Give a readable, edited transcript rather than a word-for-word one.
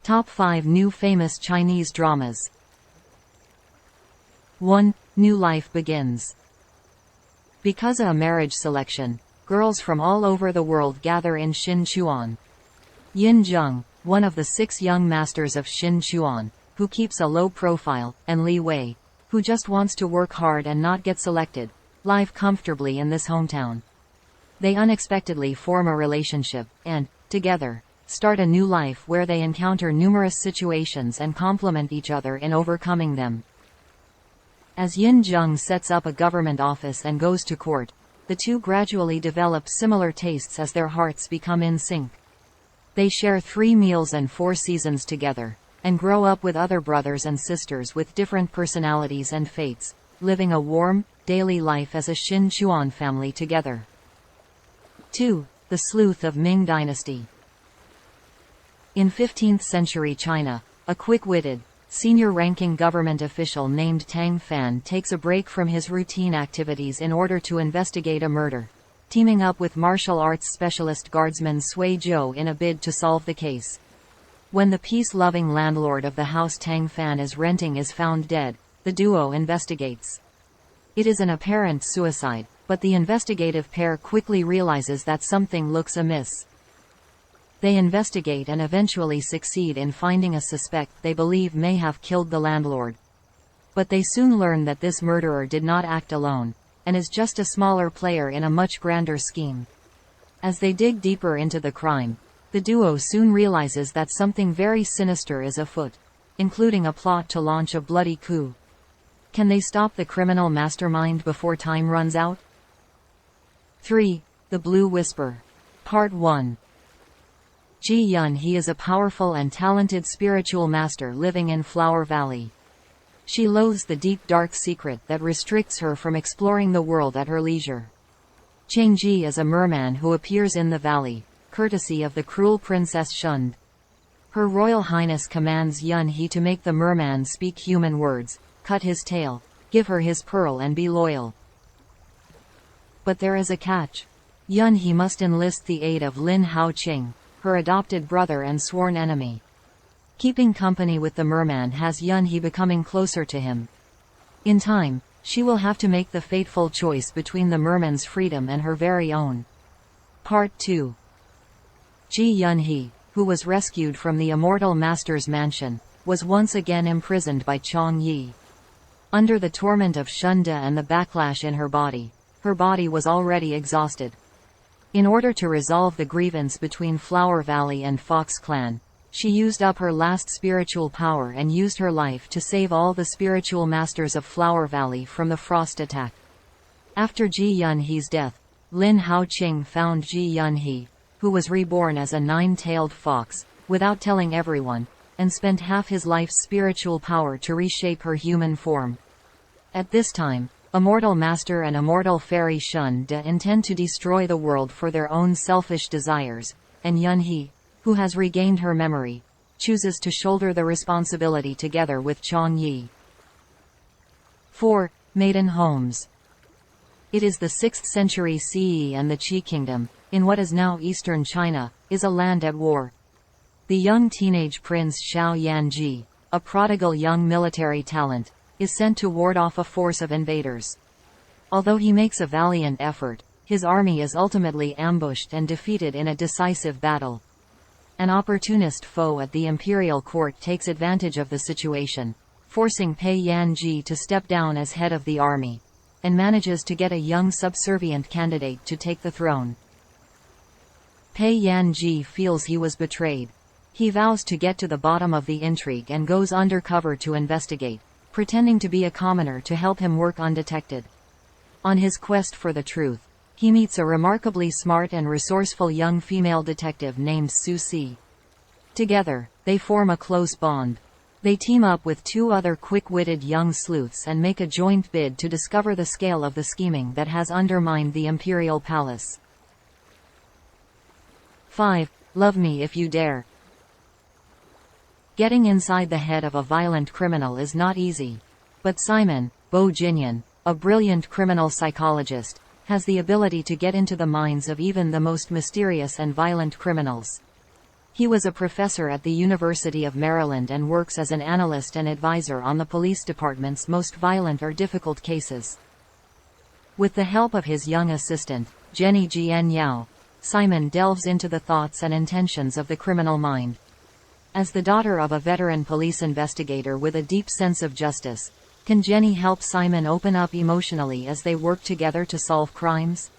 Top 5 New Famous Chinese Dramas. 1. New Life Begins. Because of a marriage selection, girls from all over the world gather in Xinchuan. Yin Zheng, one of the 6 young masters of Xinchuan, who keeps a low profile, and Li Wei, who just wants to work hard and not get selected, live comfortably in this hometown. They unexpectedly form a relationship, and, together, start a new life where they encounter numerous situations and complement each other in overcoming them. As Yin Zheng sets up a government office and goes to court, the two gradually develop similar tastes as their hearts become in sync. They share 3 meals and 4 seasons together, and grow up with other brothers and sisters with different personalities and fates, living a warm, daily life as a Xinchuan family together. 2. The Sleuth of Ming Dynasty. In 15th century China, a quick-witted, senior-ranking government official named Tang Fan takes a break from his routine activities in order to investigate a murder, teaming up with martial arts specialist guardsman Sui Zhou in a bid to solve the case. When the peace-loving landlord of the house Tang Fan is renting is found dead, the duo investigates. It is an apparent suicide, but the investigative pair quickly realizes that something looks amiss. They investigate and eventually succeed in finding a suspect they believe may have killed the landlord. But they soon learn that this murderer did not act alone, and is just a smaller player in a much grander scheme. As they dig deeper into the crime, the duo soon realizes that something very sinister is afoot, including a plot to launch a bloody coup. Can they stop the criminal mastermind before time runs out? 3. The Blue Whisper. Part 1. Ji Yun He is a powerful and talented spiritual master living in Flower Valley. She loathes the deep dark secret that restricts her from exploring the world at her leisure. Cheng Ji is a merman who appears in the valley, courtesy of the cruel Princess Shund. Her Royal Highness commands Yun He to make the merman speak human words, cut his tail, give her his pearl and be loyal. But there is a catch. Yun He must enlist the aid of Lin Hao Qing, her adopted brother and sworn enemy. Keeping company with the merman has Yun He becoming closer to him. In time, she will have to make the fateful choice between the merman's freedom and her very own. Part 2. Ji Yun He, who was rescued from the immortal master's mansion, was once again imprisoned by Chong Yi. Under the torment of Shunda and the backlash in her body was already exhausted. In order to resolve the grievance between Flower Valley and Fox Clan, she used up her last spiritual power and used her life to save all the spiritual masters of Flower Valley from the frost attack. After Ji Yun He's death, Lin Hao Qing found Ji Yun He, who was reborn as a 9-tailed fox, without telling everyone, and spent half his life's spiritual power to reshape her human form. At this time, Immortal Master and Immortal Fairy Shun De intend to destroy the world for their own selfish desires, and Yun He, who has regained her memory, chooses to shoulder the responsibility together with Chong Yi. 4. Maiden Homes. It is the 6th century CE and the Qi Kingdom, in what is now eastern China, is a land at war. The young teenage prince Xiao Yanji, a prodigal young military talent, is sent to ward off a force of invaders. Although he makes a valiant effort, his army is ultimately ambushed and defeated in a decisive battle. An opportunist foe at the imperial court takes advantage of the situation, forcing Pei Yanji to step down as head of the army, and manages to get a young subservient candidate to take the throne. Pei Yanji feels he was betrayed. He vows to get to the bottom of the intrigue and goes undercover to investigate, pretending to be a commoner to help him work undetected. On his quest for the truth, he meets a remarkably smart and resourceful young female detective named Su Si. Together, they form a close bond. They team up with 2 other quick-witted young sleuths and make a joint bid to discover the scale of the scheming that has undermined the imperial palace. 5. Love Me If You Dare. Getting inside the head of a violent criminal is not easy. But Simon, Bo Jinyan, a brilliant criminal psychologist, has the ability to get into the minds of even the most mysterious and violent criminals. He was a professor at the University of Maryland and works as an analyst and advisor on the police department's most violent or difficult cases. With the help of his young assistant, Jenny Jian Yao, Simon delves into the thoughts and intentions of the criminal mind. As the daughter of a veteran police investigator with a deep sense of justice, can Jenny help Simon open up emotionally as they work together to solve crimes?